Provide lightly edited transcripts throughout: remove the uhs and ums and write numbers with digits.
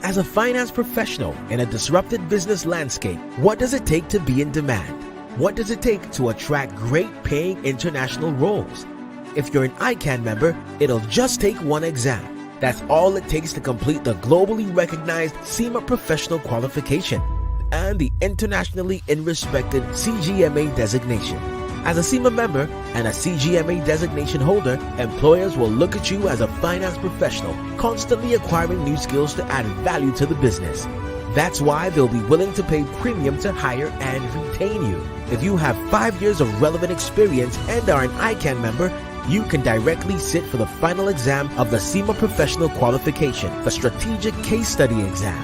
As a finance professional in a disrupted business landscape, what does it take to be in demand? What does it take to attract great paying international roles? If you're an ICAN member, it'll just take one exam. That's all it takes to complete the globally recognized SEMA professional qualification and the internationally respected CGMA designation. As a SEMA member and a CGMA designation holder, employers will look at you as a finance professional, constantly acquiring new skills to add value to the business. That's why they'll be willing to pay premium to hire and retain you. If you have 5 years of relevant experience and are an ICAN member, you can directly sit for the final exam of the SEMA Professional Qualification, the Strategic Case Study exam.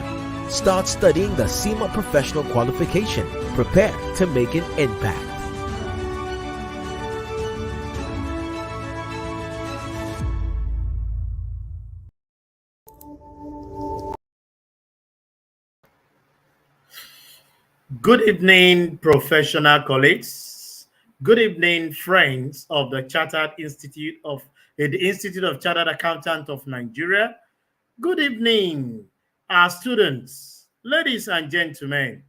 Start studying the SEMA Professional Qualification. Prepare to make an impact. Good evening, professional colleagues. Good evening, friends of the Institute of Chartered Accountants of Nigeria. Good evening, our students, ladies and gentlemen.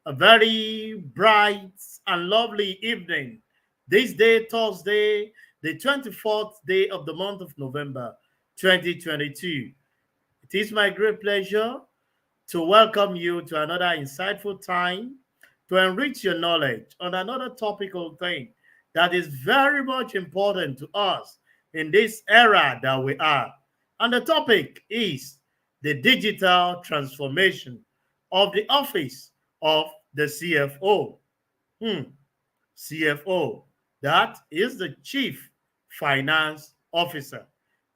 A very bright and lovely evening. This day, Thursday, the 24th day of the month of November, 2022. It is my great pleasure to welcome you to another insightful time to enrich your knowledge on another topical thing that is very much important to us in this era that we are. And the topic is the digital transformation of the office of the CFO. CFO, that is the Chief Finance Officer.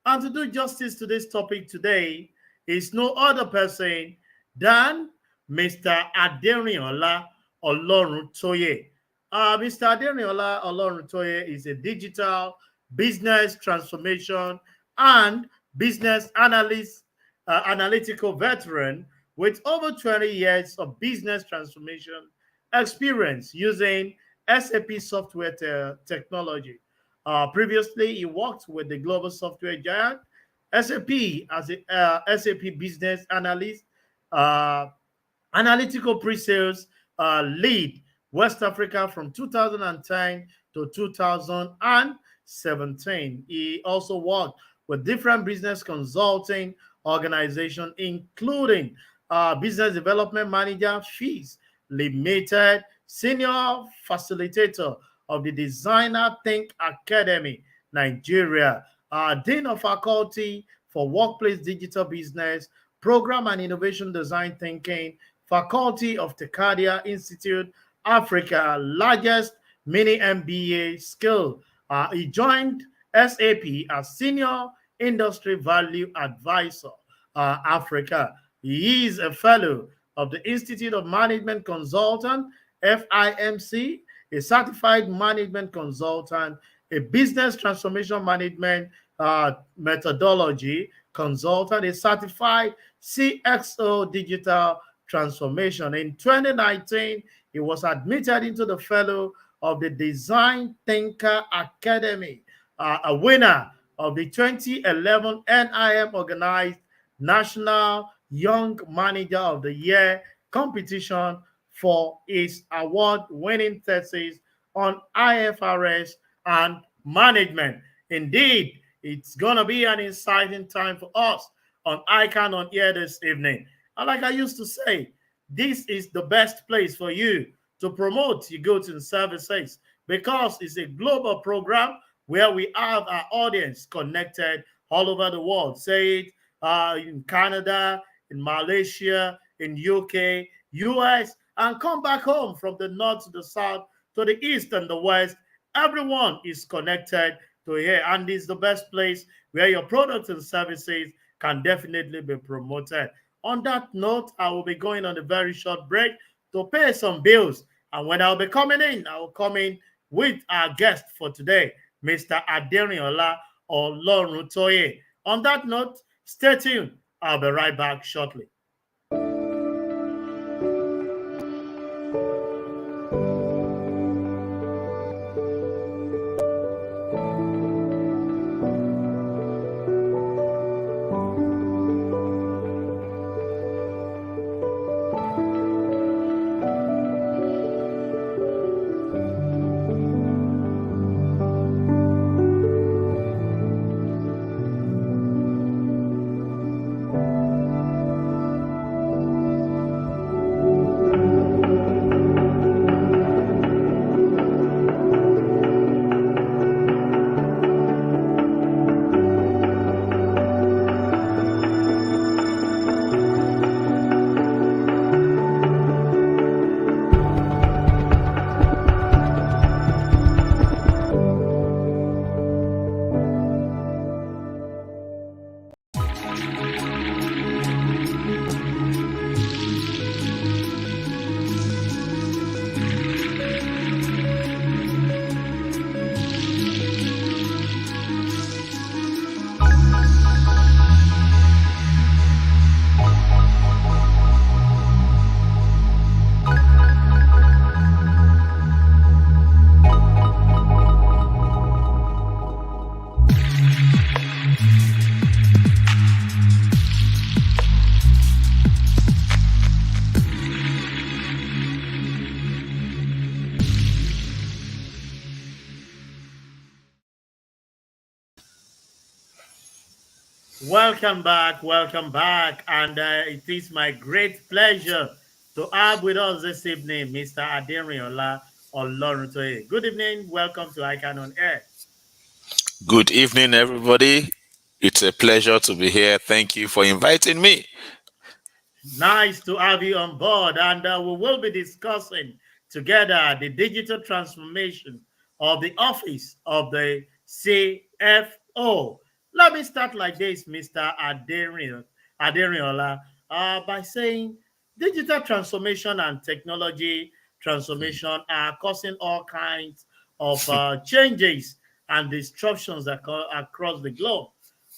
And to do justice to this topic today is no other person than Mr. Aderinola Oloruntoye. Mr. Aderinola Oloruntoye is a digital business transformation and business analyst, analytical veteran with over 20 years of business transformation experience using SAP software technology. Previously, he worked with the global software giant SAP as a SAP business analyst, analytical pre-sales lead West Africa from 2010 to 2017. He also worked with different business consulting organizations, including Business Development Manager Fees Limited, Senior Facilitator of the Designer Think Academy, Nigeria, Dean of Faculty for Workplace Digital Business, Program and Innovation Design Thinking, Faculty of Tecadia Institute, Africa, largest mini MBA skill. He joined SAP as Senior Industry Value Advisor, Africa. He is a fellow of the Institute of Management Consultant, FIMC, a certified management consultant, a business transformation management methodology consultant, a certified CXO digital transformation. In 2019, he was admitted into the fellow of the Design Thinker Academy, a winner of the 2011 NIM organized National Young Manager of the Year competition for his award-winning thesis on IFRS and management. Indeed, it's going to be an exciting time for us on ICAN on Air this evening. And like I used to say, this is the best place for you to promote your goods and services because it's a global program where we have our audience connected all over the world. Say it in Canada, in Malaysia, in UK, US, and come back home from the north to the south, to the east and the west. Everyone is connected to here, and it's the best place where your products and services can definitely be promoted. On that note, I will be going on a very short break to pay some bills. And when I'll be coming in, I will come in with our guest for today, Mr. Aderiola Olorutoye. On that note, stay tuned. I'll be right back shortly. Welcome back, and it is my great pleasure to have with us this evening Mr. Aderiola Olorutoye. Good evening, welcome to ICAN on Air. Good evening, everybody. It's a pleasure to be here. Thank you for inviting me. Nice to have you on board, and we will be discussing together the digital transformation of the office of the CFO. Let me start like this, Mr. Aderiola, by saying digital transformation and technology transformation are causing all kinds of changes and disruptions across the globe.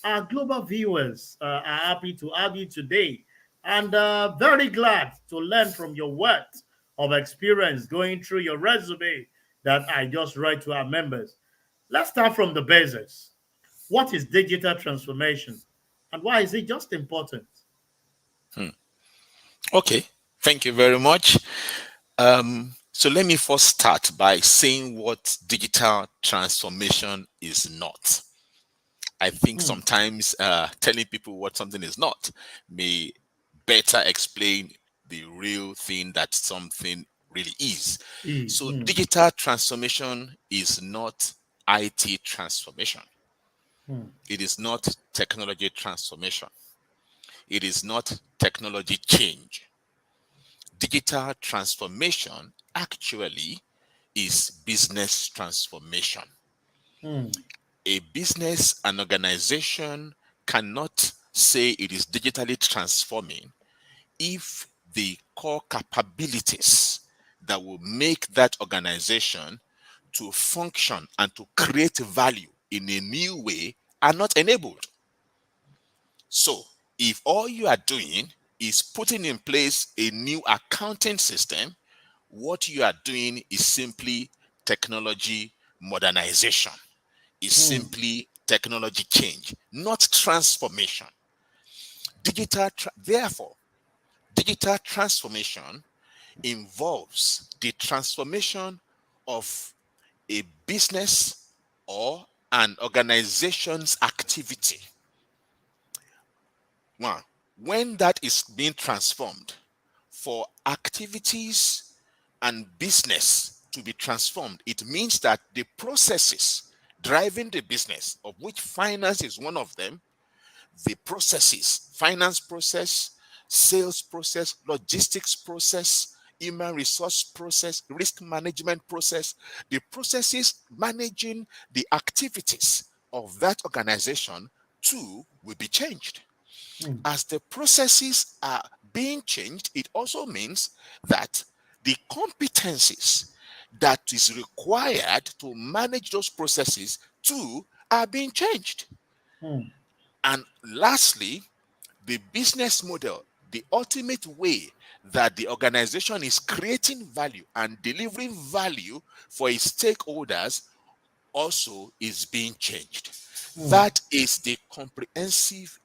Our global viewers are happy to have you today and very glad to learn from your words of experience going through your resume that I just read to our members. Let's start from the basics. What is digital transformation and why is it just important? Okay, thank you very much. So let me first start by saying what digital transformation is not. I think Hmm. sometimes telling people what something is not may better explain the real thing that something really is. Is. So Hmm. digital transformation is not IT transformation. Hmm. It is not technology transformation. It is not technology change. Digital transformation actually is business transformation. Hmm. A business, an organization cannot say it is digitally transforming if the core capabilities that will make that organization to function and to create value in a new way are not enabled. So, if all you are doing is putting in place a new accounting system, what you are doing is simply technology modernization, is Hmm. simply technology change, not transformation. Therefore, digital transformation involves the transformation of a business or an organization's activity. One, when that is being transformed, for activities and business to be transformed, it means that the processes driving the business, of which finance is one of them, the processes, finance process, sales process, logistics process, human resource process, risk management process, the processes managing the activities of that organization too will be changed. mm, As the processes are being changed, it also means that the competencies that is required to manage those processes too are being changed. mm, And lastly, the business model, the ultimate way that the organization is creating value and delivering value for its stakeholders also is being changed. mm. That is the comprehensive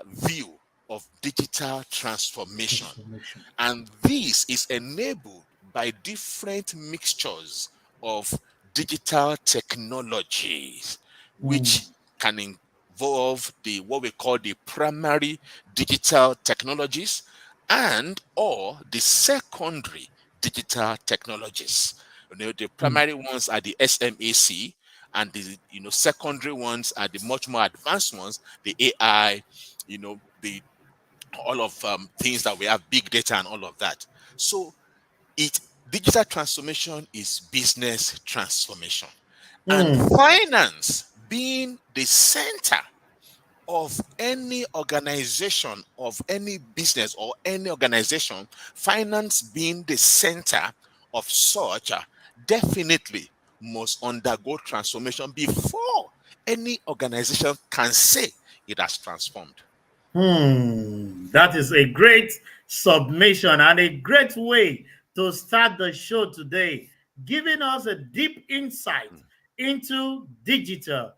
view of digital transformation. Transformation. And this is enabled by different mixtures of digital technologies, Mm, which can involve the what we call the primary digital technologies and or the secondary digital technologies. The mm, primary ones are the SMAC, and the secondary ones are the much more advanced ones, the AI, the all of things that we have, big data and all of that. So it digital transformation is business transformation, and mm, finance being the center of any organization, of any business or any organization, finance being the center of such, definitely must undergo transformation before any organization can say it has transformed. That is a great submission and a great way to start the show today, giving us a deep insight into digital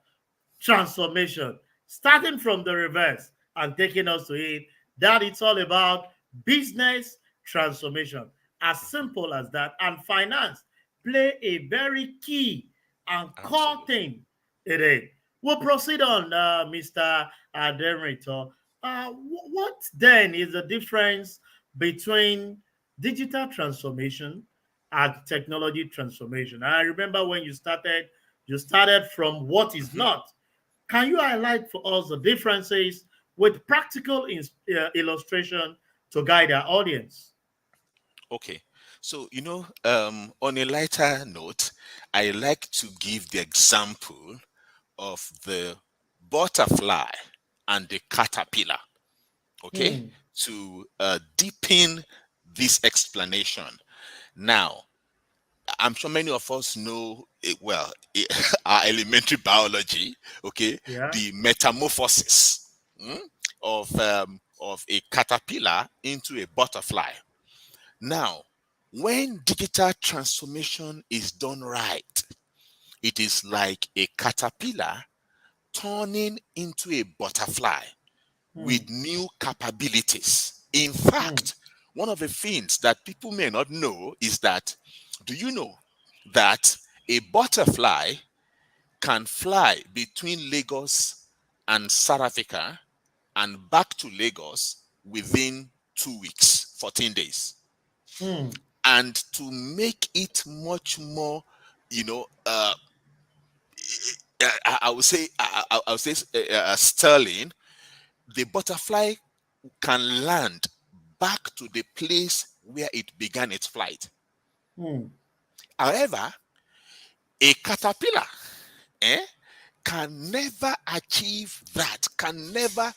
transformation, starting from the reverse and taking us to it, that it's all about business transformation. As simple as that. And finance play a very key and core Absolutely. thing in it. We'll proceed on, Mr. Demeter. What then is the difference between digital transformation and technology transformation? I remember when you started from what is Mhm. not. Can you highlight for us the differences with practical illustration to guide our audience? Okay. So, on a lighter note, I like to give the example of the butterfly and the caterpillar, okay, Hmm. to deepen this explanation. Now, I'm sure many of us know it well, our elementary biology, okay, Yeah. the metamorphosis of a caterpillar into a butterfly. Now, when digital transformation is done right, it is like a caterpillar turning into a butterfly Hmm. with new capabilities. In Hmm. fact, one of the things that people may not know is that, do you know that a butterfly can fly between Lagos and South Africa and back to Lagos within 2 weeks, 14 days? Hmm. And to make it much more, you know, I would say, I would say, sterling, the butterfly can land back to the place where it began its flight. Hmm. However, a caterpillar, eh, can never achieve that, can never,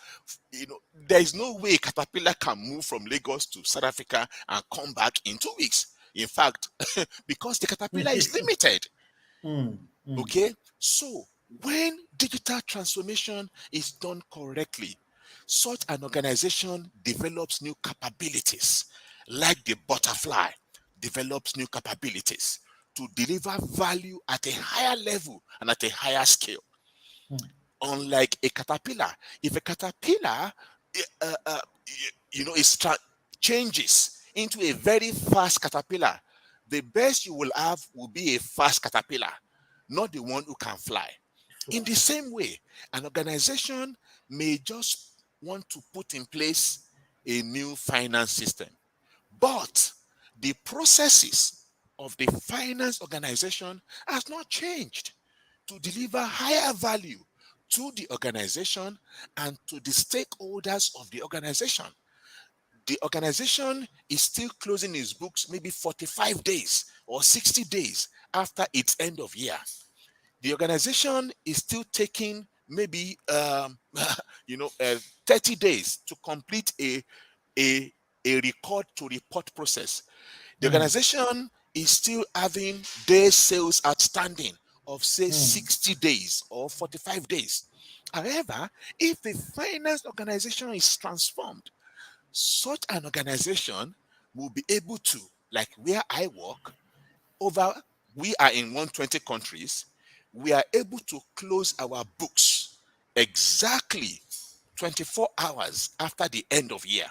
there is no way a caterpillar can move from Lagos to South Africa and come back in 2 weeks. In fact, because the caterpillar is limited. Hmm. Hmm. Okay, so when digital transformation is done correctly, such an organization develops new capabilities, like the butterfly develops new capabilities to deliver value at a higher level and at a higher scale. Hmm. Unlike a caterpillar, if a caterpillar, changes into a very fast caterpillar, the best you will have will be a fast caterpillar, not the one who can fly. In Fly. the same way, an organization may just want to put in place a new finance system, but the processes of the finance organization has not changed to deliver higher value to the organization and to the stakeholders of the organization. the organization is still closing its books maybe 45 days or 60 days after its end of year. The organization is still taking maybe 30 days to complete a record to report process. The mm, organization is still having day sales outstanding of say mm, 60 days or 45 days. However, if the finance organization is transformed, such an organization will be able to, like where I work, over we are in 120 countries, we are able to close our books exactly 24 hours after the end of year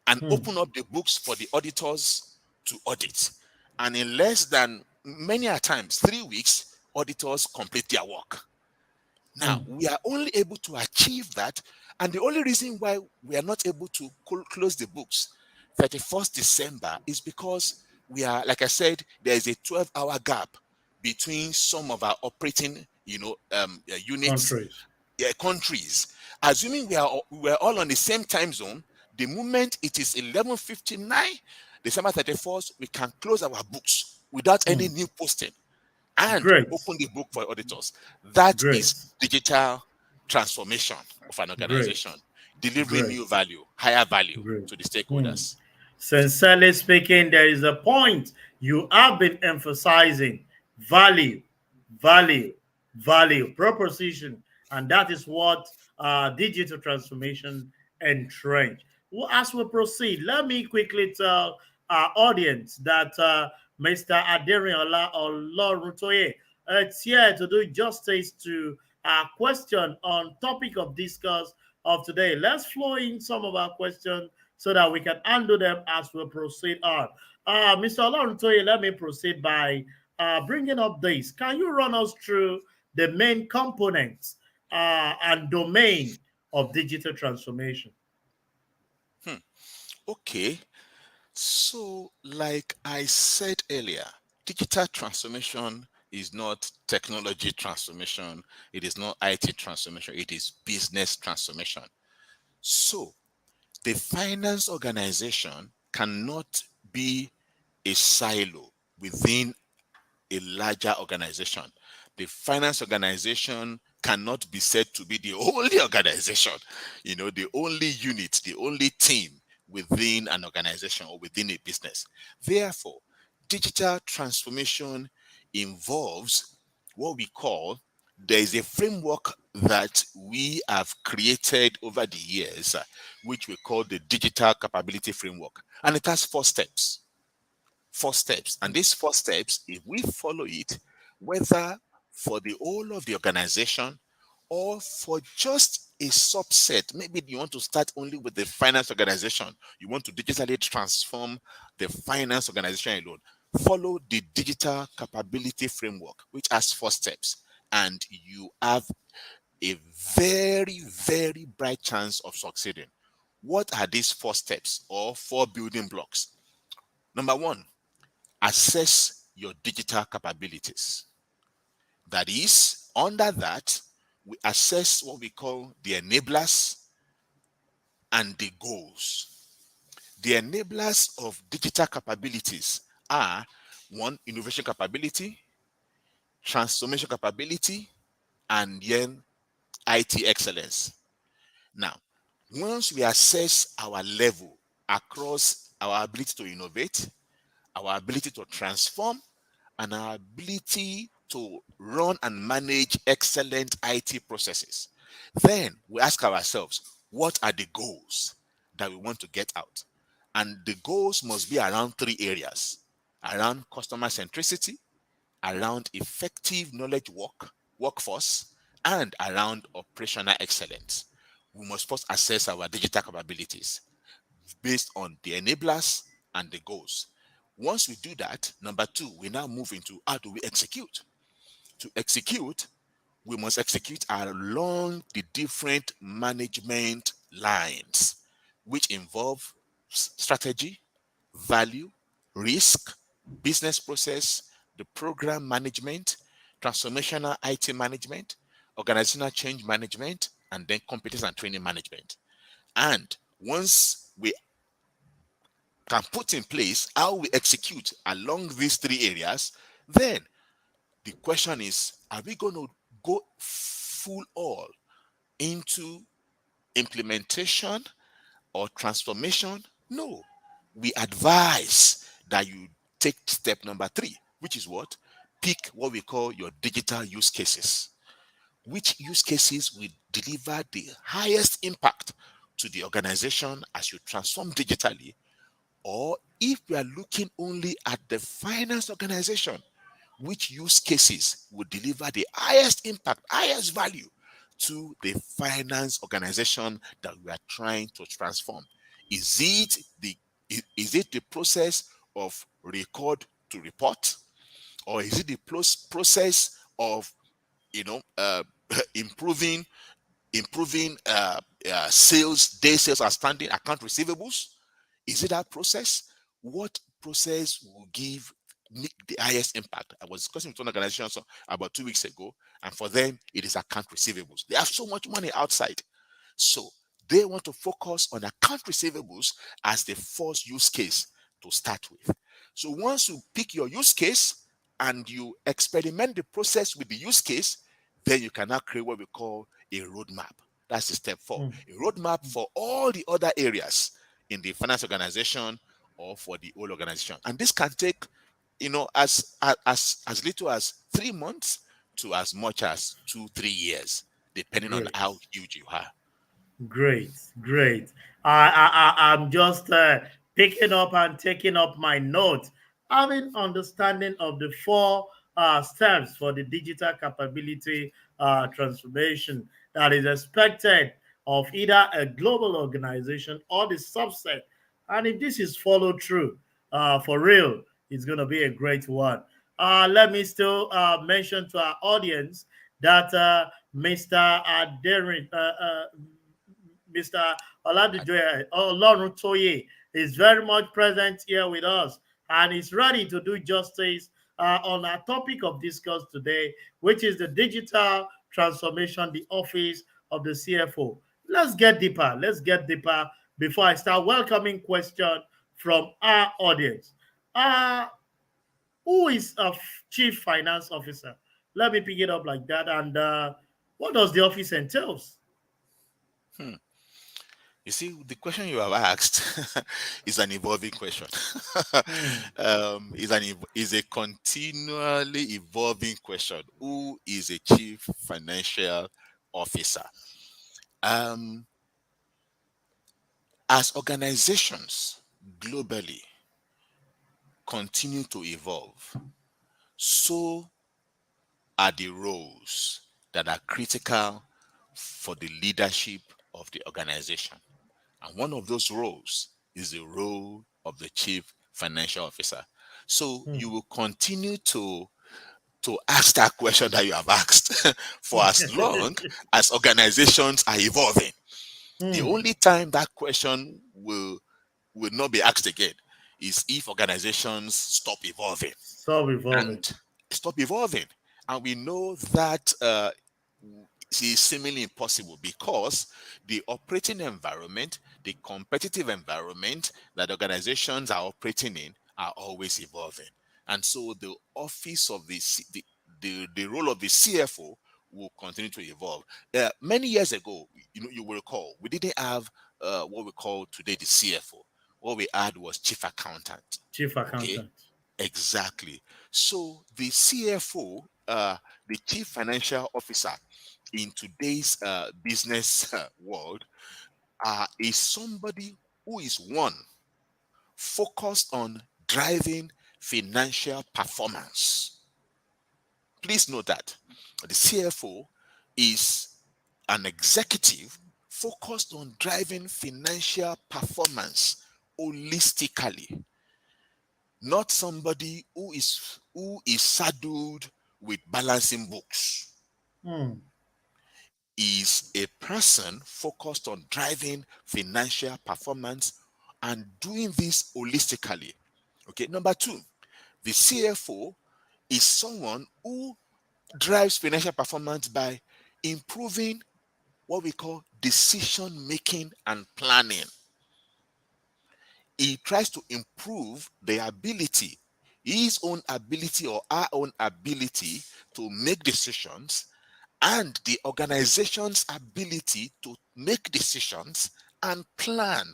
and mm, open up the books for the auditors to audit. And in less than many a times 3 weeks, auditors complete their work. Now, mm, we are only able to achieve that. And the only reason why we are not able to close the books 31st December is because we are, like I said, there is a 12-hour gap between some of our operating, units, countries. countries. Assuming we are all on the same time zone, the moment it is 11:59, December 31st, we can close our books without any Mm. new posting and Great, open the book for auditors. That great, is digital transformation of an great, organization, delivering great, new value, higher value great. to the Mm. stakeholders. Sincerely speaking, there is a point you have been emphasizing: value, value, value, proposition. And that is what digital transformation entrench. Well, as we proceed, let me quickly tell our audience that Mr. Aderiola Olorutoye it's here to do justice to our question on topic of discuss of today. Let's flow in some of our questions so that we can handle them as we proceed on. Mr. Oloruntoye, let me proceed by bringing up this. Can you run us through the main components and domain of digital transformation? Hmm. Okay. So, like I said earlier, digital transformation is not technology transformation, it is not IT transformation, it is business transformation. So, the finance organization cannot be a silo within a larger organization. The finance organization cannot be said to be the only organization, the only unit, the only team within an organization or within a business. Therefore, digital transformation involves what we call there is a framework that we have created over the years, which we call the digital capability framework. And it has 4 steps. 4 steps. And these 4 steps, if we follow it, whether for the whole of the organization or for just a subset, maybe you want to start only with the finance organization, you want to digitally transform the finance organization alone, follow the digital capability framework, which has 4 steps, and you have a very, very bright chance of succeeding. What are these 4 steps or 4 building blocks? Number one, assess your digital capabilities. That is, under that, we assess what we call the enablers and the goals. The enablers of digital capabilities are one, innovation capability, transformation capability, and then IT excellence. Now, once we assess our level across our ability to innovate, our ability to transform, and our ability to run and manage excellent IT processes. Then we ask ourselves, what are the goals that we want to get out? And the goals must be around 3 areas: around customer centricity, around effective knowledge workforce, and around operational excellence. We must first assess our digital capabilities based on the enablers and the goals. Once we do that, number two, we now move into how do we execute? To execute, we must execute along the different management lines, which involve strategy, value, risk, business process, the program management, transformational IT management, organizational change management, and then competence and training management. And once we can put in place, how we execute along these three areas, then the question is, are we going to go full all into implementation or transformation? No. We advise that you take step number three, which is what? Pick what we call your digital use cases. Which use cases will deliver the highest impact to the organization as you transform digitally? Or if we are looking only at the finance organization, which use cases would deliver the highest impact, highest value to the finance organization that we are trying to transform? Is it the process of record to report, or is it the process of improving sales, day sales outstanding, account receivables? Is it that process? What process will give the highest impact? I was discussing with one organization about 2 weeks ago, and for them, it is account receivables. They have so much money outside. So they want to focus on account receivables as the first use case to start with. So once you pick your use case and you experiment the process with the use case, then you can now create what we call a roadmap. That's the step four. A roadmap for all the other areas in the finance organization or for the whole organization. And this can take, as little as 3 months to as much as 2-3 years, depending on Great. how huge you are. Great, great. I'm just picking up and taking up my notes, having understanding of the four steps for the digital capability transformation that is expected of either a global organization or the subset. And if this is followed through for real, it's going to be a great one. Let me still mention to our audience that Mr. Darren, Mr. Oladujoye Oloruntoye is very much present here with us and is ready to do justice on our topic of discourse today, which is the digital transformation, the office of the CFO. Let's get deeper. Let's get deeper before I start welcoming questions from our audience. Uh, who is a chief finance officer? Let me pick it up like that. And what does the office entails? Hmm. You see, the question you have asked is an evolving question. Hmm. Is a continually evolving question. Who is a chief financial officer? Um, as organizations globally continue to evolve, so are the roles that are critical for the leadership of the organization. And one of those roles is the role of the chief financial officer. So Hmm. you will continue to ask that question that you have asked for as long as organizations are evolving. The Hmm. only time that question will not be asked again is if organizations stop evolving Stop evolving. and stop evolving. And we know that it is seemingly impossible because the operating environment, the competitive environment that organizations are operating in are always evolving. And so the office of the role of the CFO will continue to evolve. Many years ago, you will recall, we didn't have what we call today the CFO. What we had was chief accountant. Chief Okay, accountant. exactly. So the CFO, the chief financial officer in today's business world, is somebody who is one focused on driving financial performance. Please note that the CFO is an executive focused on driving financial performance holistically, not somebody who is saddled with balancing books. Hmm. Is a person focused on driving financial performance and doing this holistically. Okay, number two, the CFO is someone who drives financial performance by improving what we call decision making and planning. he tries to improve the ability, his own ability or our own ability to make decisions, and the organization's ability to make decisions and plan,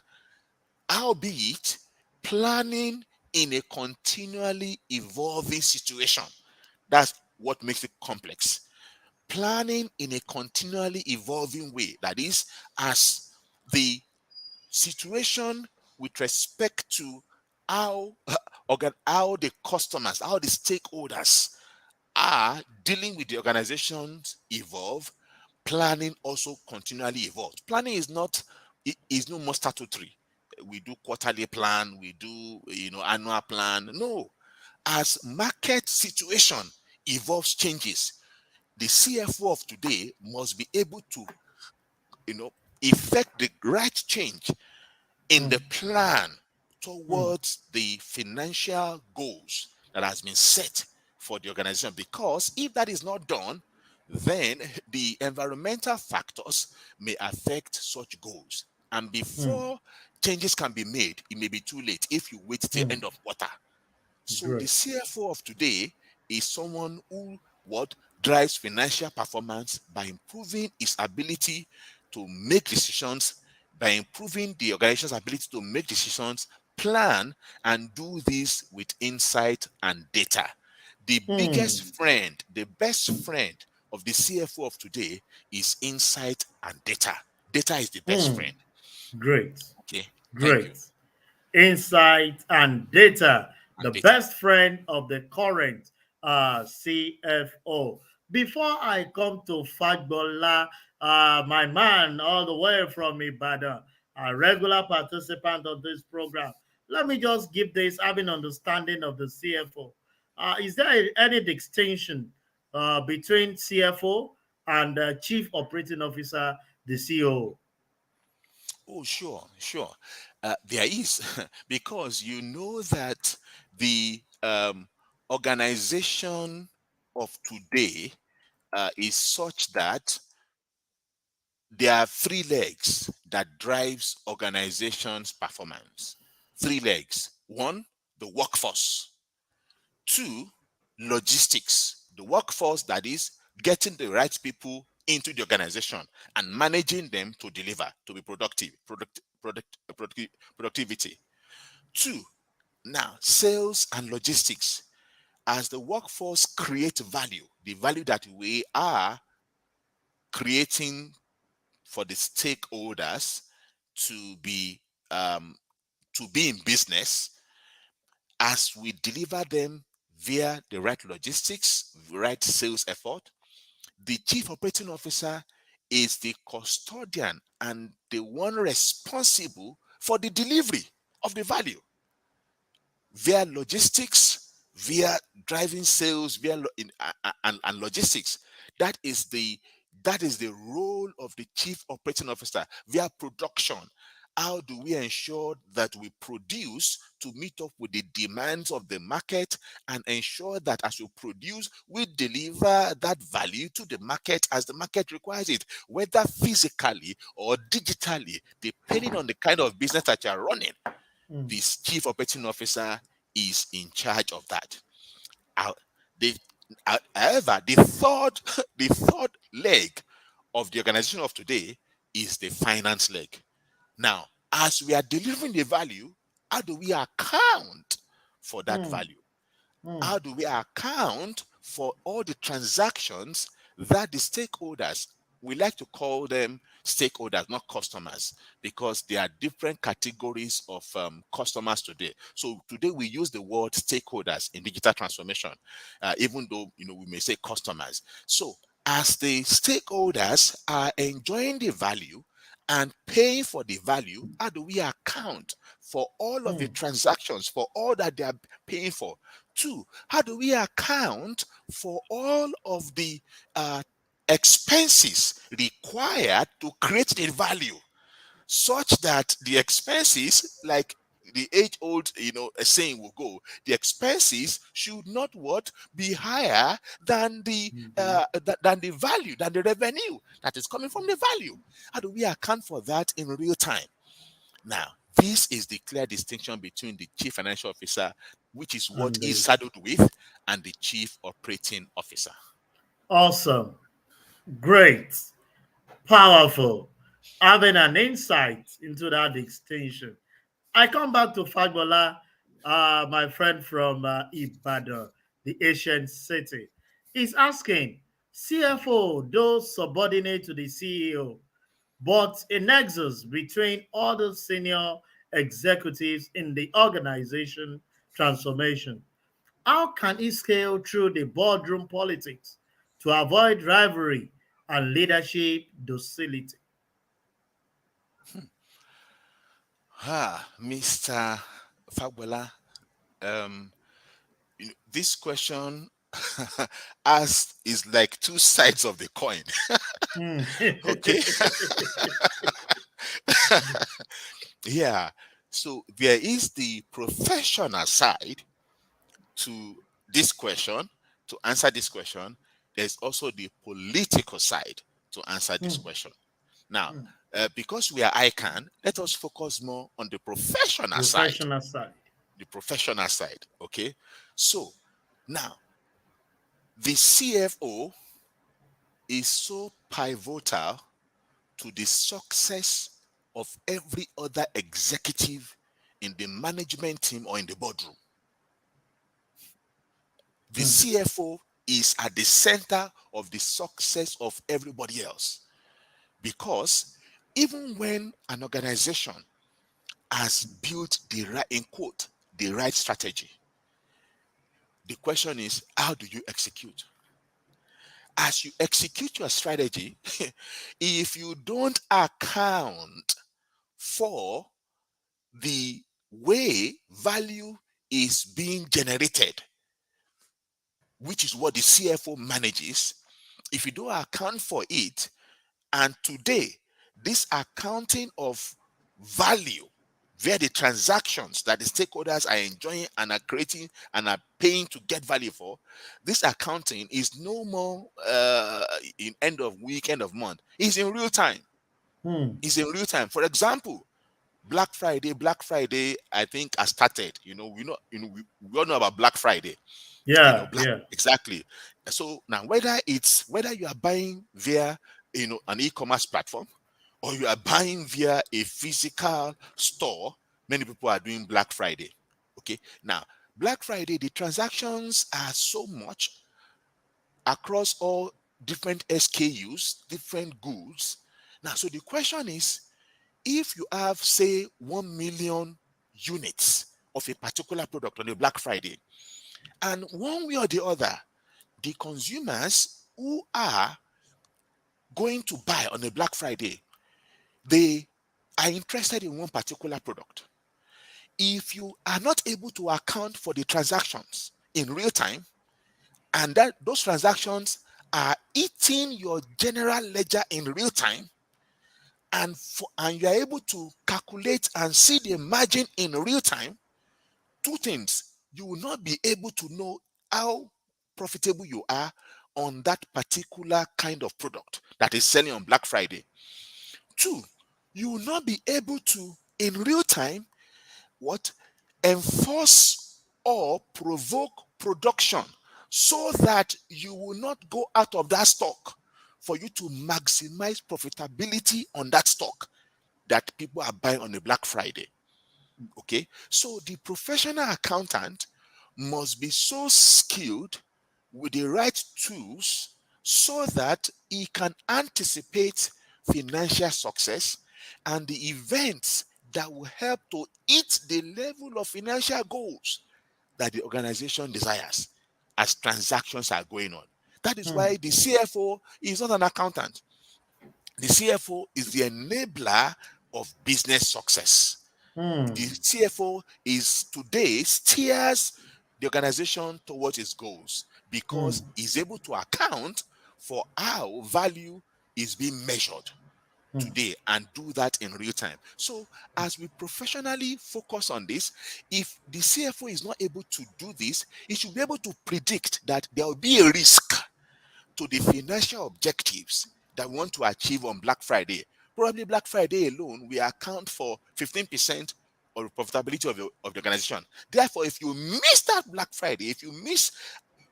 albeit planning in a continually evolving situation. That's what makes it complex. Planning in a continually evolving way. That is, as the situation with respect to how how the customers, how the stakeholders are dealing with the organizations evolve, planning also continually evolves. Planning is not is no more statutory. We do quarterly plan, we do annual plan. No, as market situation evolves, changes, the CFO of today must be able to effect the right change in the plan mm, towards the financial goals that has been set for the organization. Because if that is not done, then the environmental factors may affect such goals. And mm, before changes can be made, it may be too late if you wait till mm. end of quarter. So the Great. CFO of today is someone who what drives financial performance by improving his ability to make decisions, by improving the organization's ability to make decisions, plan, and do this with insight and data. The biggest Mm, friend, the best friend of the CFO of today is insight and data. Data is the best mm. friend. Great. Okay, thank you. Great. Insight and data, And the data. best friend of the current CFO. Before I come to Fagbola, my man, all the way from Ibadan, a regular participant of this program, let me just give this having understanding of the CFO. Is there any distinction between CFO and Chief Operating Officer, the CEO? Oh, sure, sure. There is, because you know that the organization of today is such that there are three legs that drives organization's performance. Three legs. One, the workforce. Two, logistics. The workforce, that is getting the right people into the organization and managing them to deliver, to be productive, productivity. Two, now sales and logistics. As the workforce create value, the value that we are creating for the stakeholders to be um, to be in business, as we deliver them via the right logistics, right sales effort, the chief operating officer is the custodian and the one responsible for the delivery of the value via logistics, via driving sales, and logistics. That is the role of the chief operating officer via production. How do we ensure that we produce to meet up with the demands of the market and ensure that as we produce, we deliver that value to the market as the market requires it, whether physically or digitally, depending on the kind of business that you are running? Mm, This chief operating officer is in charge of that. How- the, However, the third the third leg of the organization of today is the finance leg. Now, as we are delivering the value, how do we account for that mm, value? mm, How do we account for all the transactions that the stakeholders, we like to call them stakeholders, not customers, because there are different categories of customers today. So today we use the word stakeholders in digital transformation, even though we may say customers. So as the stakeholders are enjoying the value and paying for the value, how do we account for all of the mm, transactions, for all that they are paying for? Two, how do we account for all of the expenses required to create the value, such that the expenses, like the age-old saying will go, the expenses should not what be higher than the mhm, than the value, than the revenue that is coming from the value. How do we account for that in real time? Now, This is the clear distinction between the chief financial officer, which is what And he's the saddled with, and the chief operating officer. awesome, great, powerful, having an insight into that distinction. I come back to Fagbola, my friend from Ibadan, the ancient city. He's asking, CFO, those subordinate to the CEO, but a nexus between all the senior executives in the organization transformation. How can he scale through the boardroom politics to avoid rivalry and leadership docility? Mr. Fagbola, um, this question as is like two sides of the coin. Hmm. Okay. Yeah. So there is the professional side to this question. To answer this question, there's also the political side to answer this Hmm. question. Now, Hmm. because we are ICAN, let us focus more on the professional side. Professional side. The professional side. Okay. So now, the CFO is so pivotal to the success of every other executive in the management team or in the boardroom. The Hmm. CFO is at the center of the success of everybody else, because even when an organization has built the right, in quote, the right strategy, the question is, how do you execute? As you execute your strategy, if you don't account for the way value is being generated, which is what the CFO manages, if you don't account for it, and today, this accounting of value via the transactions that the stakeholders are enjoying and are creating and are paying to get value for, this accounting is no more in end of week, end of month. It's in real time. Hmm. It's in real time. For example, Black Friday, I think has started. We all know about Black Friday. Yeah, Black, yeah. exactly. So now, whether you are buying via an e-commerce platform, or you are buying via a physical store, many people are doing Black Friday. Okay. Now, Black Friday, the transactions are so much across all different SKUs, different goods. Now, so the question is, if you have, say, 1 million units of a particular product on a Black Friday, and one way or the other, the consumers who are going to buy on a Black Friday, they are interested in one particular product. If you are not able to account for the transactions in real time, and that those transactions are eating your general ledger in real time, and you are able to calculate and see the margin in real time, two things: you will not be able to know how profitable you are on that particular kind of product that is selling on Black Friday. Two, you will not be able to, in real time, what enforce or provoke production so that you will not go out of that stock for you to maximize profitability on that stock that people are buying on a Black Friday. Okay, so the professional accountant must be so skilled with the right tools so that he can anticipate financial success and the events that will help to hit the level of financial goals that the organization desires as transactions are going on. That is Hmm. why the CFO is not an accountant. The CFO is the enabler of business success. Hmm. The CFO is today steers the organization towards its goals Hmm. because he's able to account for how value is being measured Hmm. today and do that in real time. So, as we professionally focus on this, if the CFO is not able to do this, he should be able to predict that there will be a risk to the financial objectives that we want to achieve on Black Friday. Probably Black Friday alone, we account for 15% or profitability of the organization. Therefore, if you miss that Black Friday, if you miss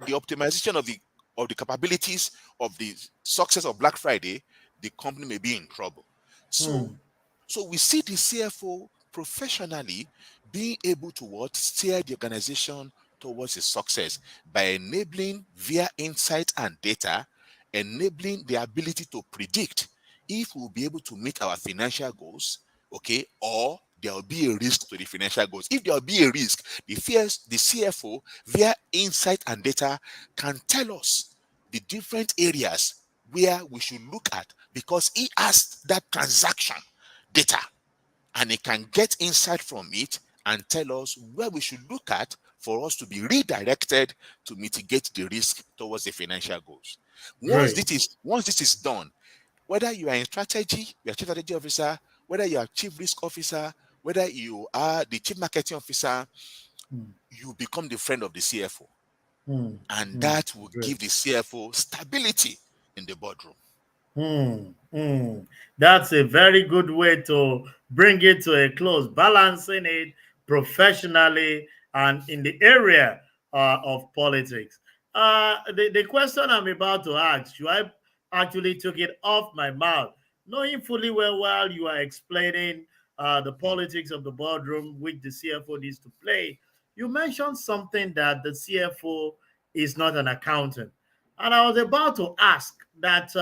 the optimization of the capabilities of the success of Black Friday, the company may be in trouble. So mm, so we see the CFO professionally being able to what steer the organization towards its success by enabling via insight and data, enabling the ability to predict if we'll be able to meet our financial goals, okay, or there will be a risk to the financial goals. If there will be a risk, the CFO via insight and data can tell us the different areas where we should look at because he has that transaction data and it can get insight from it and tell us where we should look at for us to be redirected to mitigate the risk towards the financial goals. great. Once this is done, whether you are in strategy, you're a chief strategy officer, whether you are chief risk officer, whether you are the chief marketing officer, Mm, you become the friend of the CFO, mm, and mm, that will great. give the CFO stability in the boardroom. Hmm. Hmm. That's a very good way to bring it to a close, balancing it professionally and in the area of politics. The question I'm about to ask, you I actually took it off my mouth, knowing fully well while you are explaining the Mm. politics of the boardroom, which the CFO needs to play. You mentioned something that the CFO is not an accountant. And I was about to ask that.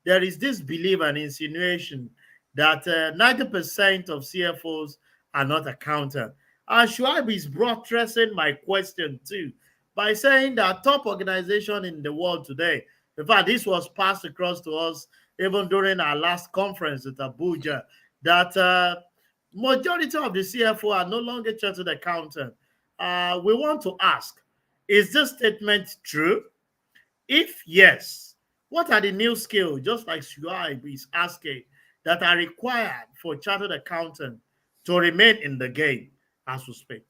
There is this belief and insinuation that 90% of CFOs are not accountants. And Shuaib is buttressing my question too by saying that top organization in the world today, in fact, this was passed across to us even during our last conference at Abuja, that majority of the CFO are no longer chartered accountant. We want to ask, is this statement true? If yes, what are the new skills, just like Shuaib is asking, that are required for chartered accountant to remain in the game as we speak?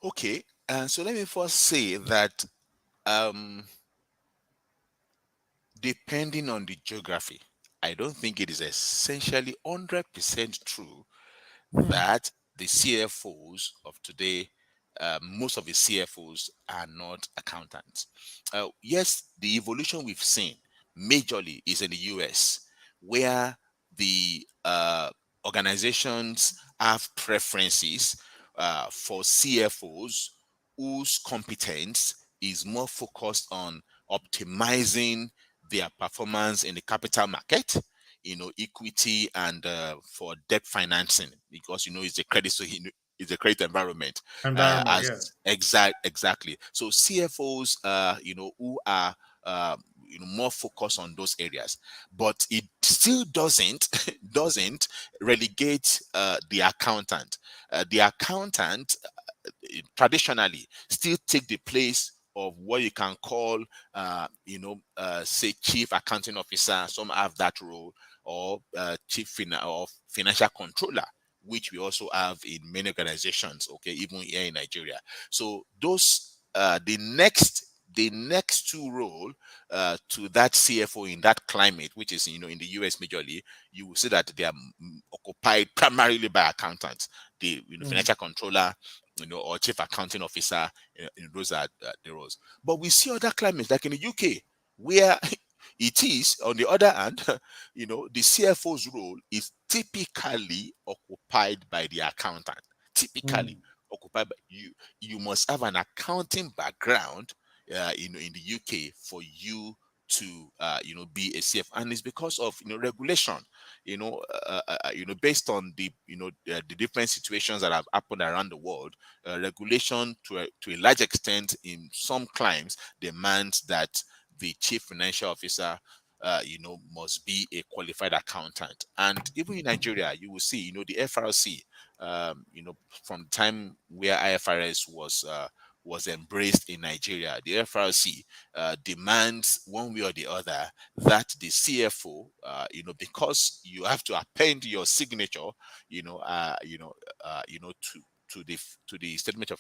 Okay, so let me first say that um, depending on the geography, I don't think it is essentially 100% true Hmm, that the CFOs of today, most of the CFOs are not accountants. Yes, the evolution we've seen majorly is in the US, where the organizations have preferences for CFOs whose competence is more focused on optimizing their performance in the capital market, equity and for debt financing, because it's a credit, so it's a credit environment. environment, As yeah. exactly. So CFOs, who are more focused on those areas, but it still doesn't relegate the accountant. The accountant traditionally still take the place of what you can call, say chief accounting officer. Some have that role, or or financial controller, which we also have in many organizations. Okay, even here in Nigeria. So those the next two role to that CFO in that climate, which is in the US majorly, you will see that they are occupied primarily by accountants. The Hmm, financial controller, or chief accounting officer, those are the roles. But we see other climates like in the UK, where it is, on the other hand, the CFO's role is typically occupied by the accountant. hmm, Typically occupied by you. You must have an accounting background, in the UK for you to, be a CFO, and it's because of regulation, based on the different situations that have happened around the world. Regulation to a large extent in some climes demands that the chief financial officer must be a qualified accountant. And even in Nigeria, you will see, the FRC, from the time where IFRS was embraced in Nigeria, the FRC demands one way or the other that the CFO, because you have to append your signature, you know, uh, you know, to the statement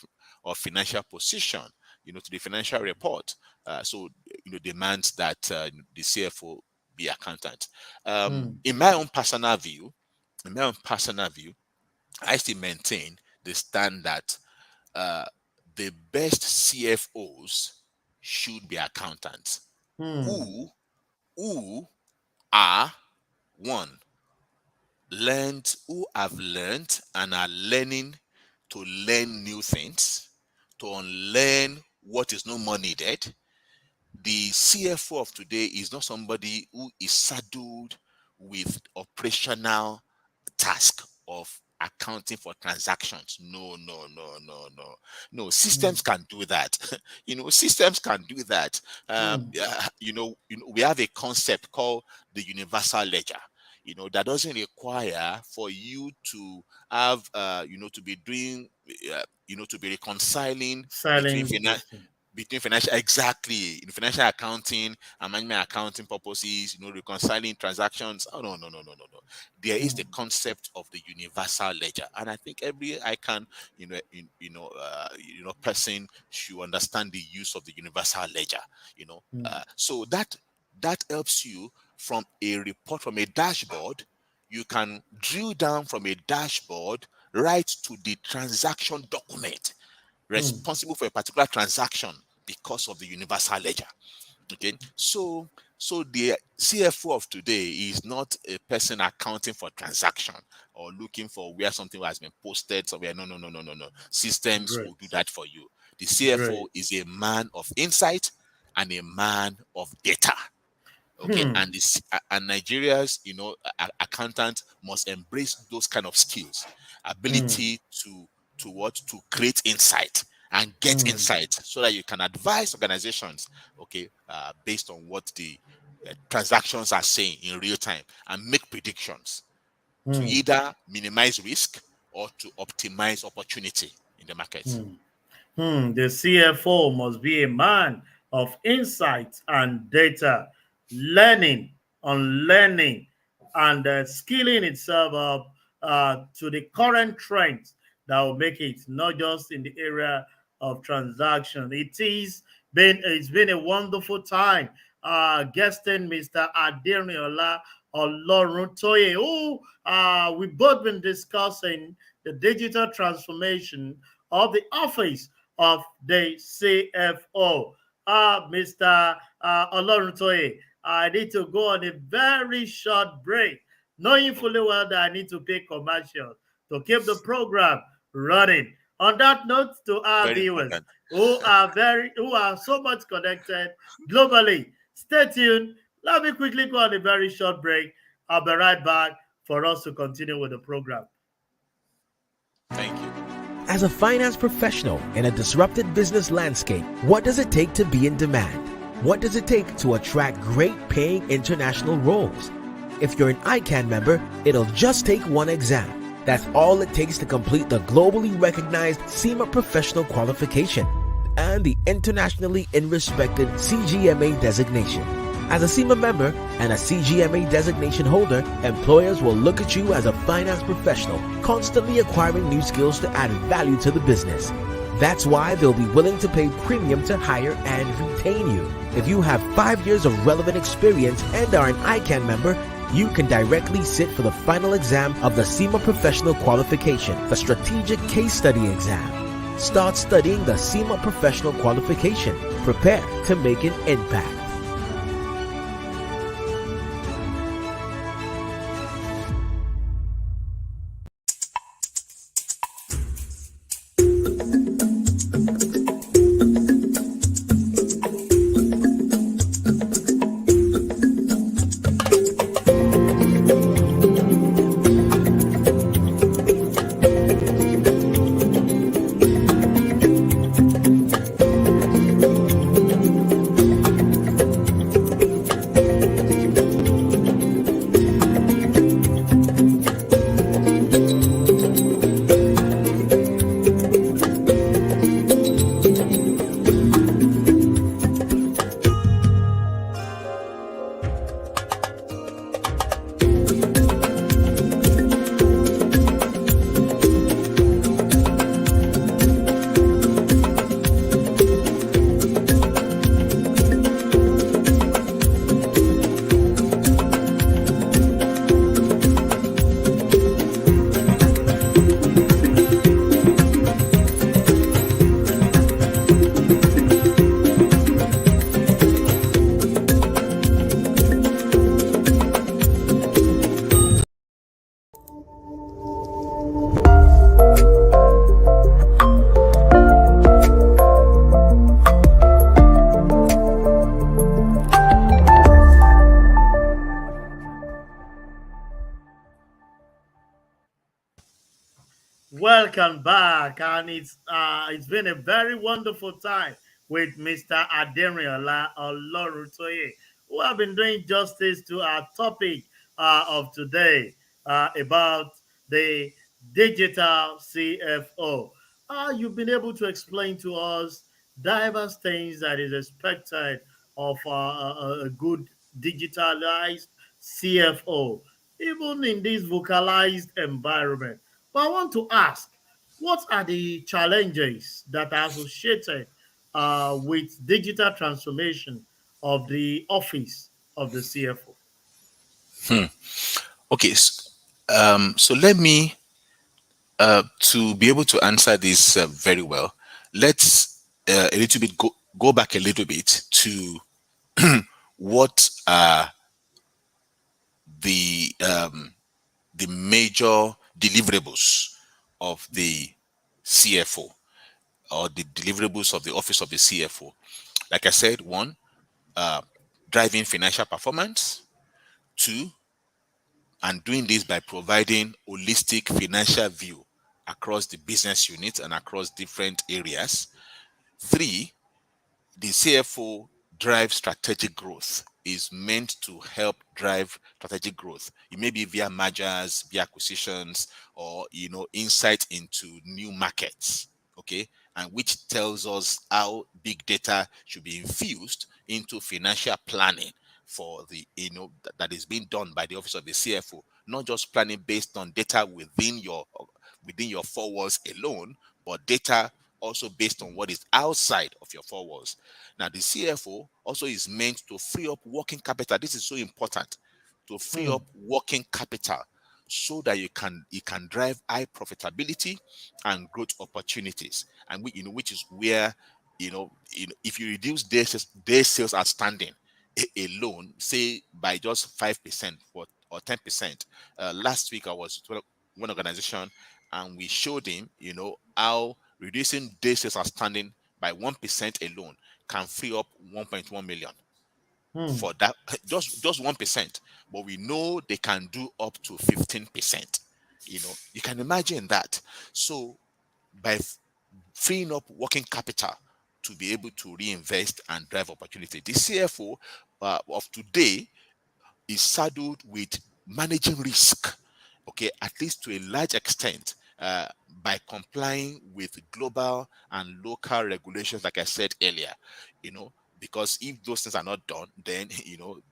of financial position, to the financial report. So demands that the CFO be accountant. hmm, In my own personal view, in my own personal view, I still maintain the stand that the best CFOs should be accountants Hmm. who are one who have learned and are learning to learn new things, to unlearn what is no more needed. The CFO of today is not somebody who is saddled with operational task of accounting for transactions. No, no, no, no, no. No, Hmm. systems can do that. Systems can do that. Hmm. We have a concept called the universal ledger. That doesn't require for you to have, to be doing, to be reconciling between Silent this thing. financial, exactly, in financial accounting and management accounting purposes, reconciling transactions. Oh, no, no, no, no, no, no. There is Hmm. the concept of the universal ledger, and I think every ICAN person should understand the use of the universal ledger. Hmm. So that helps you from a report, from a dashboard. You can drill down from a dashboard right to the transaction document Hmm. responsible for a particular transaction because of the universal ledger. Okay, so the CFO of today is not a person accounting for transaction or looking for where something has been posted somewhere. No, no, no, no, no, no. Systems will do Great. that for you. The CFO Great. is a man of insight and a man of data. Okay, Hmm. and Nigeria's accountant must embrace those kind of skills, Hmm. ability to create insight and get Hmm. insight so that you can advise organizations, okay, based on what the transactions are saying in real time, and make predictions to Hmm. either minimize risk or to optimize opportunity in the market. Hmm. The CFO must be a man of insight and data, learning, unlearning, and skilling itself up to the current trends that will make it not just in the area of transaction. It's been a wonderful time guesting Mr. Adeniola Oloruntoye, who we've both been discussing the digital transformation of the office of the CFO. Mr. Oloruntoye, I need to go on a very short break, knowing fully well that I need to pay commercial to keep the program running. On that note, to our Very viewers important. who are so much connected globally, stay tuned. Let me quickly go on a very short break. I'll be right back for us to continue with the program. Thank you. As a finance professional in a disrupted business landscape, what does it take to be in demand? What does it take to attract great paying international roles? If you're an ICAN member, it'll just take one exam. That's all it takes to complete the globally recognized SEMA professional qualification and the internationally respected CGMA designation. As a SEMA member and a CGMA designation holder, employers will look at you as a finance professional, constantly acquiring new skills to add value to the business. That's why they'll be willing to pay premium to hire and retain you. If you have 5 years of relevant experience and are an ICAN member, you can directly sit for the final exam of the SEMA Professional Qualification, the Strategic Case Study exam. Start studying the SEMA Professional Qualification. Prepare to make an impact. Welcome back, and it's been a very wonderful time with Mr. Adenriola Olorutoye, who have been doing justice to our topic of today about the digital CFO. You've been able to explain to us diverse things that is expected of a good digitalized CFO, even in this vocalized environment. But I want to ask, what are the challenges that are associated with digital transformation of the office of the CFO? Okay, so let me to be able to answer this very well. Let's a little bit go back a little bit to what are the um, the major deliverables of the CFO, or the deliverables of the office of the CFO. Like I said, one, uh, driving financial performance. Two, and doing this by providing holistic financial view across the business unit and across different areas. Three, the CFO drives strategic growth, is meant to help drive strategic growth. It may be via mergers, via acquisitions, or insight into new markets. Okay, and which tells us how big data should be infused into financial planning for the that is being done by the office of the CFO. Not just planning based on data within your four walls alone, but data also based on what is outside of your four walls. Now, the CFO also is meant to free up working capital. This is so important, to free Hmm, up working capital so that you can drive high profitability and growth opportunities. And which is where if you reduce day sales outstanding alone, say by just 5% or 10%. Last week I was with one organization, and we showed him, how reducing day sales outstanding by 1% alone can free up 1.1 million hmm, for that. Just 1%, but we know they can do up to 15%. You can imagine that. So by freeing up working capital to be able to reinvest and drive opportunity, the CFO of today is saddled with managing risk, okay, at least to a large extent, by complying with global and local regulations, like I said earlier, you know, because if those things are not done, then,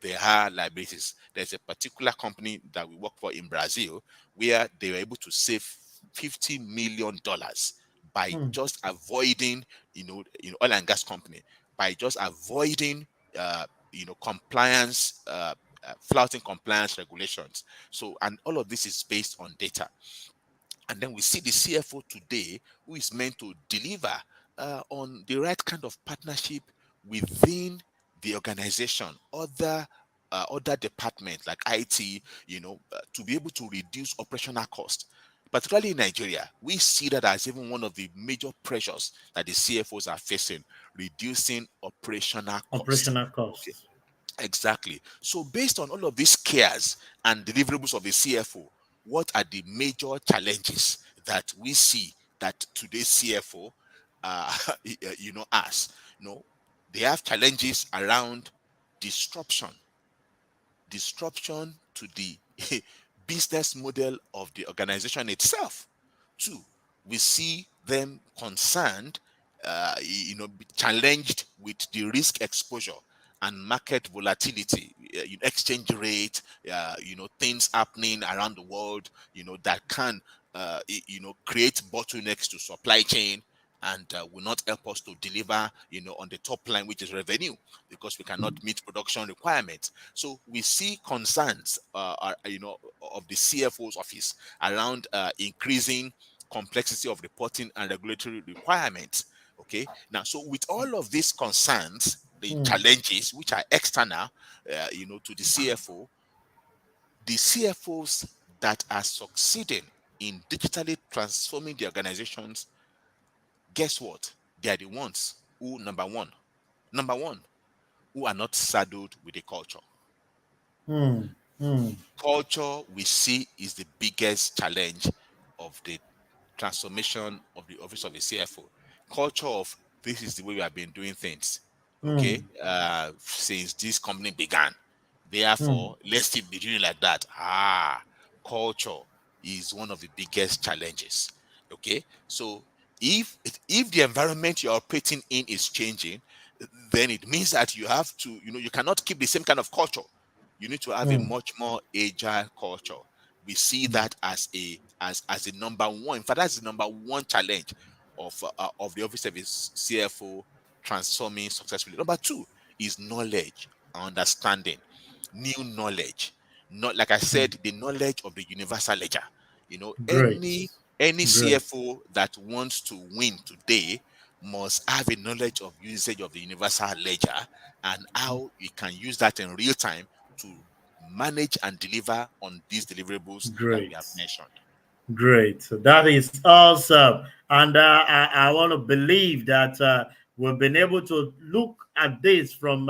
there are liabilities. There's a particular company that we work for in Brazil where they were able to save $50 million by hmm, just avoiding, oil and gas company, by just avoiding, compliance, flouting compliance regulations. So, and all of this is based on data. And then we see the CFO today, who is meant to deliver on the right kind of partnership within the organization, other departments like IT, to be able to reduce operational cost. Particularly in Nigeria, we see that as even one of the major pressures that the CFOs are facing, reducing operational cost. operational Okay. costs. Exactly. So, based on all of these cares and deliverables of the CFO, what are the major challenges that we see that today's CFO, has? They have challenges around disruption, to the business model of the organization itself. Two, we see them concerned, challenged with the risk exposure and market volatility, exchange rate, things happening around the world, that can, create bottlenecks to supply chain, and will not help us to deliver, on the top line, which is revenue, because we cannot meet production requirements. So we see concerns, of the CFO's office around increasing complexity of reporting and regulatory requirements. Okay. Now, so with all of these concerns, the Hmm, challenges which are external, to the CFO, the CFOs that are succeeding in digitally transforming the organizations, guess what? They are the ones who, number one, who are not saddled with a culture. hmm, hmm, Culture, we see, is the biggest challenge of the transformation of the office of a CFO. Culture of this is the way we have been doing things, okay, mm, since this company began. mm. Therefore, let's still be doing like that. Culture is one of the biggest challenges. Okay, so if the environment you're operating in is changing, then it means that you have to, you cannot keep the same kind of culture. You need to have a Mm, much more agile culture. We see mm. that as a number one. In fact, that's the number one challenge of the office of a CFO transforming successfully. Number two is knowledge, understanding, new knowledge. Not like I Mm. said, the knowledge of the universal ledger. Great. Any Great. CFO that wants to win today must have a knowledge of usage of the universal ledger and how you can use that in real time to manage and deliver on these deliverables that we Great. have mentioned. Great. So that is awesome. And I want to believe that we've been able to look at this from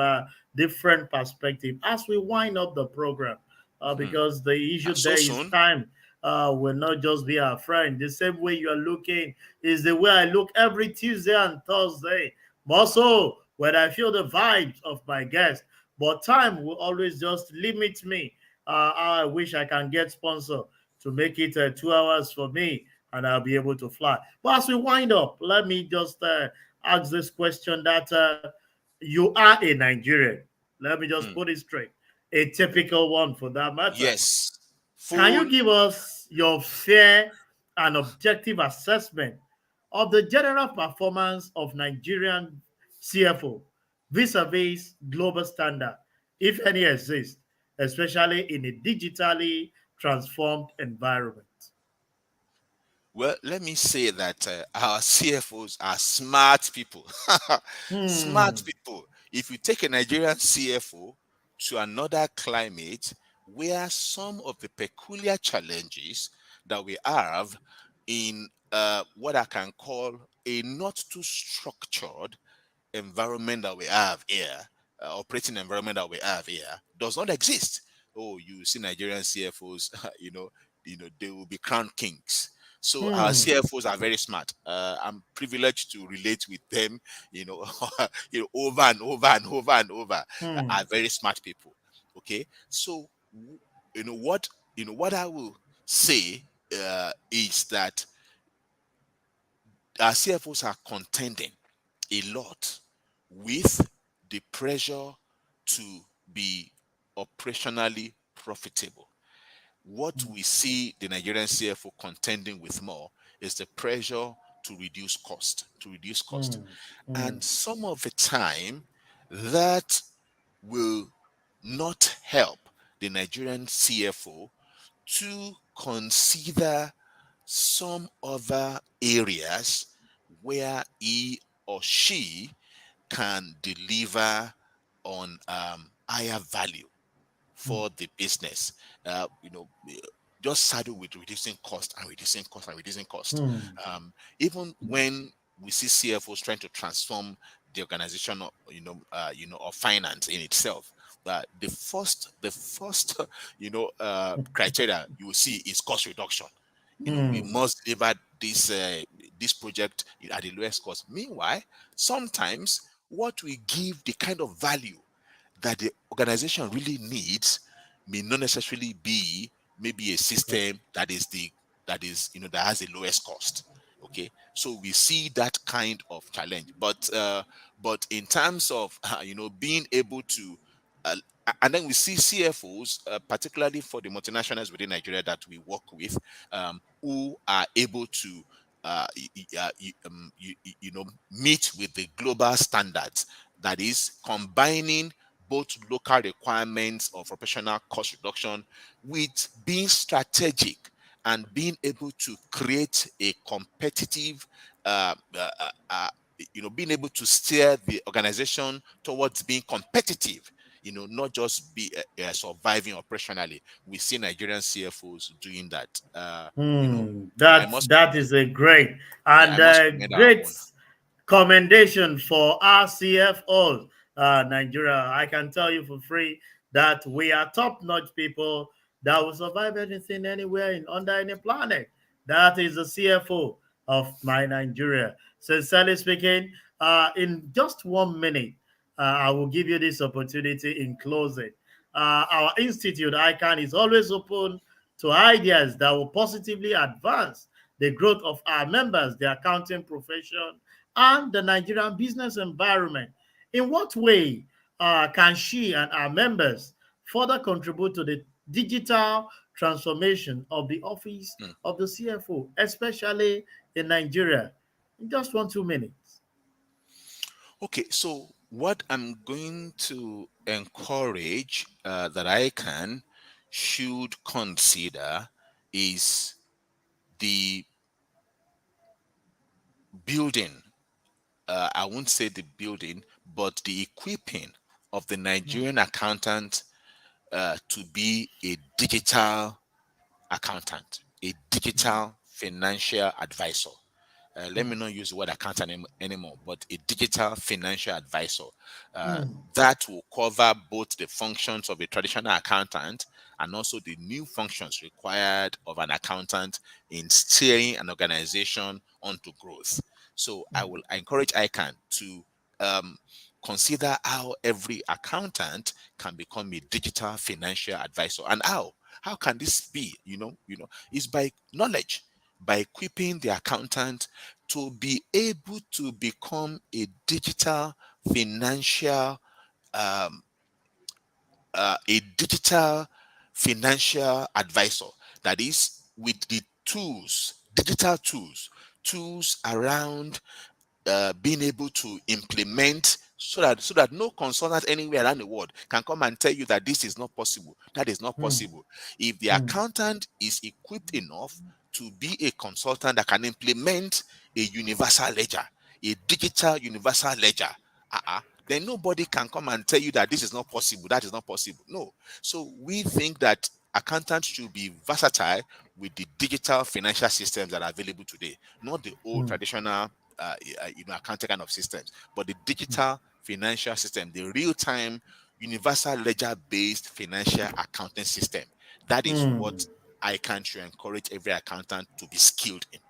different perspective as we wind up the program. Hmm. Because the issue So there is soon. time will not just be our friend. The same way you are looking is the way I look every Tuesday and Thursday. Also, when I feel the vibes of my guests, but time will always just limit me. I wish I can get sponsor to make it 2 hours for me and I'll be able to fly. But as we wind up, let me just ask this question that you are a Nigerian. Let me just Hmm. put it straight. A typical one for that matter. Yes. Can you Full. give us your fair and objective assessment of the general performance of Nigerian CFO vis-a-vis global standard, if any exist, especially in a digitally transformed environment? Well, let me say that our CFOs are smart people. Smart Hmm. people. If you take a Nigerian CFO to another climate where some of the peculiar challenges that we have in what I can call a not too structured environment that we have here, operating environment that we have here, does not exist. Oh, you see Nigerian CFOs, they will be crowned kings. So our Hmm. CFOs are very smart. I'm privileged to relate with them, you know, over and over and over and over. Hmm. Are very smart people. Okay, so what I will say is that our CFOs are contending a lot with the pressure to be operationally profitable. What we see the Nigerian CFO contending with more is the pressure to reduce cost, Hmm. Hmm. And some of the time that will not help the Nigerian CFO to consider some other areas where he or she can deliver on higher value Hmm. for the business. Just saddle with reducing cost and reducing cost and reducing cost. Hmm. Even when we see CFOs trying to transform the organization, of finance in itself, but the first, criteria you will see is cost reduction. We Hmm. must deliver this project at the lowest cost. Meanwhile, sometimes what we give the kind of value that the organization really needs may not necessarily be maybe a system that has the lowest cost. Okay, so we see that kind of challenge, but in terms of being able to uh, and then we see CFOs, particularly for the multinationals within Nigeria that we work with, who are able to meet with the global standards. That is combining both local requirements of operational cost reduction with being strategic and being able to create a competitive, uh, uh, uh, uh, being able to steer the organization towards being competitive, not just be surviving operationally. We see Nigerian CFOs doing that. Hmm. I That must that commend, is a great yeah, I and must commend our great own. commendation for our CFOs, Nigeria. I can tell you for free that we are top-notch people that will survive anything, anywhere, in under any planet. That is the CFO of my Nigeria. Sincerely speaking, in just 1 minute, I will give you this opportunity in closing. Our institute, ICAN, is always open to ideas that will positively advance the growth of our members, the accounting profession, and the Nigerian business environment. In what way can she and our members further contribute to the digital transformation of the office Mm. of the CFO, especially in Nigeria? In just 2 minutes. Okay, so what I'm going to encourage that I can should consider is the building. I won't say the building, but the equipping of the Nigerian accountant to be a digital accountant, a digital financial advisor. Let me not use the word accountant anymore, but a digital financial advisor that will cover both the functions of a traditional accountant and also the new functions required of an accountant in steering an organization onto growth. So I encourage ICANN to um, consider how every accountant can become a digital financial advisor. And how can this be? Is by knowledge, by equipping the accountant to be able to become a digital financial um, a digital financial advisor. That is, with the tools, digital tools around being able to implement, so that no consultant anywhere around the world can come and tell you that this is not possible, that is not possible. If the accountant is equipped enough to be a consultant that can implement a universal ledger, a digital universal ledger, then nobody can come and tell you that this is not possible, that is not possible. No. So we think that accountants should be versatile with the digital financial systems that are available today, not the old traditional accounting kind of systems, but the digital financial system, the real-time universal ledger-based financial accounting system. That is what I can to encourage every accountant to be skilled in.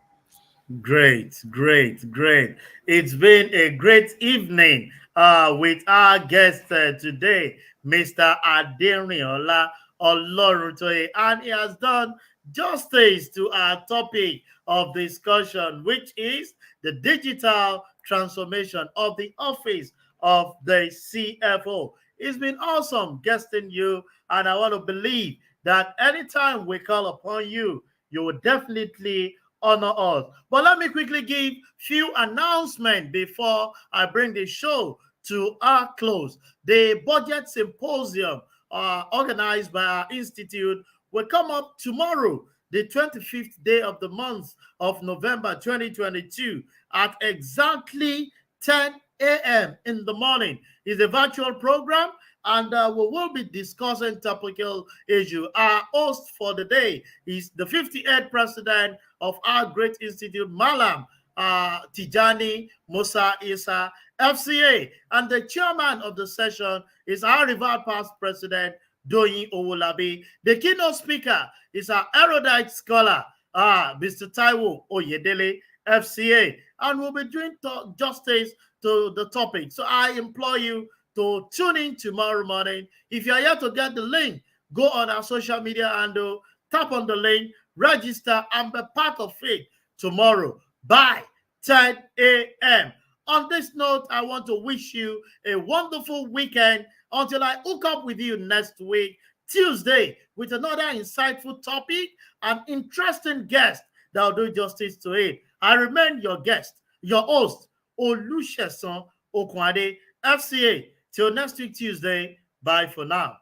Great, great, great. It's been a great evening with our guest today, Mr. Adenriola Olorutoye, and he has done justice to our topic of discussion, which is the digital transformation of the office of the CFO. It's been awesome guesting you, and I want to believe that anytime we call upon you, you will definitely honor us. But let me quickly give few announcements before I bring the show to our close. The budget symposium organized by our institute will come up tomorrow, the 25th day of the month of November 2022 at exactly 10 a.m. in the morning. It's a virtual program, and we will be discussing topical issue. Our host for the day is the 58th president of our great institute, Malam Tijani Musa Isa, FCA. And the chairman of the session is our rival past president, Doyin Owolabi. The keynote speaker is our erudite scholar, Mr. Taiwo Oyedele, FCA. And we'll be doing justice to the topic. So I implore you to tune in tomorrow morning. If you are here to get the link, go on our social media and tap on the link, register, and be part of it tomorrow by 10 a.m. On this note, I want to wish you a wonderful weekend until I hook up with you next week, Tuesday, with another insightful topic and interesting guest that will do justice to it. I remain your guest, your host, Olusegun Okwade, FCA. Till next week, Tuesday. Bye for now.